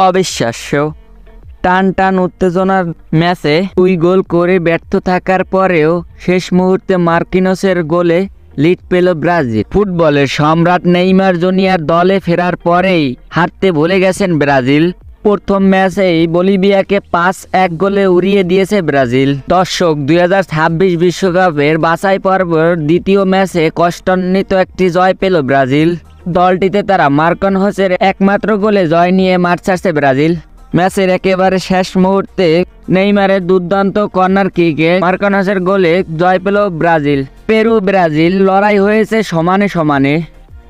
অবিশ্বাস্য টান টান উত্তেজনার ম্যাচে 2 গোল করে ব্যর্থ থাকার পরেও শেষ মুহূর্তে মার্কিনোসের গোলে লিড পেল ব্রাজিল। ফুটবলের সম্রাট নেইমার জুনিয়র দলে ফেরার পরেই হারতে ভুলে গেছেন ব্রাজিল। প্রথম ম্যাচেই বলিভিয়াকে 5-1 গোলে উড়িয়ে দিয়েছে ব্রাজিল। দর্শক, 2026 বিশ্বকাপের বাছাই পর্বের দ্বিতীয় ম্যাচে কষ্টান্বিত একটি জয় পেল ব্রাজিল। দলটিতে তারা মার্কিনোসের একমাত্র গোলে জয় নিয়ে মাঠ ছাড়ছে ব্রাজিল। ম্যাচের একেবারে শেষ মুহূর্তে নেইমারের দুর্দান্ত কর্নার কিকে মার্কিনোসের গোলে জয় পেল ব্রাজিল। পেরু ব্রাজিল লড়াই হয়েছে সমানে সমানে।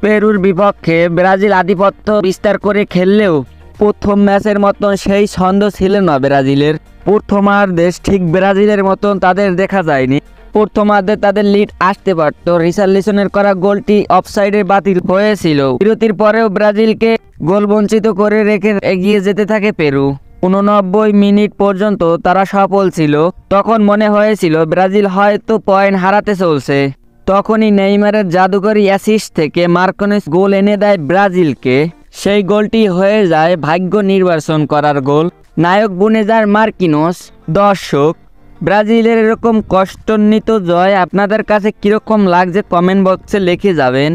পেরুর বিপক্ষে ব্রাজিল আধিপত্য বিস্তার করে খেললেও প্রথম ম্যাচের মতন সেই ছন্দ ছিল না ব্রাজিলের। প্রথমার্ধে ঠিক ব্রাজিলের মতন তাদের দেখা যায়নি। প্রথমার্ধে তাদের লিড আসতে পারত। রিচার্লিসনের করা গোলটি অফসাইডে বাতিল হয়েছিল। বিরতির পরেও ব্রাজিলকে গোল বঞ্চিত করে রেখে এগিয়ে যেতে থাকে পেরু। 89 মিনিট পর্যন্ত তারা সফল ছিল। তখন মনে হয়েছিল ব্রাজিল হয়তো পয়েন্ট হারাতে চলছে। তখনই নেইমারের জাদুকরী অ্যাসিস্ট থেকে মার্কিনোস গোল এনে দেয় ব্রাজিলকে। সেই গোলটি হয়ে যায় ভাগ্য নির্বাচন করার গোল। নায়ক বনে যায় মার্কিনোস। দর্শক, ব্রাজিলের এরকম কষ্টান্বিত জয় আপনাদের কাছে কিরকম লাগছে কমেন্ট বক্সে লিখে যাবেন।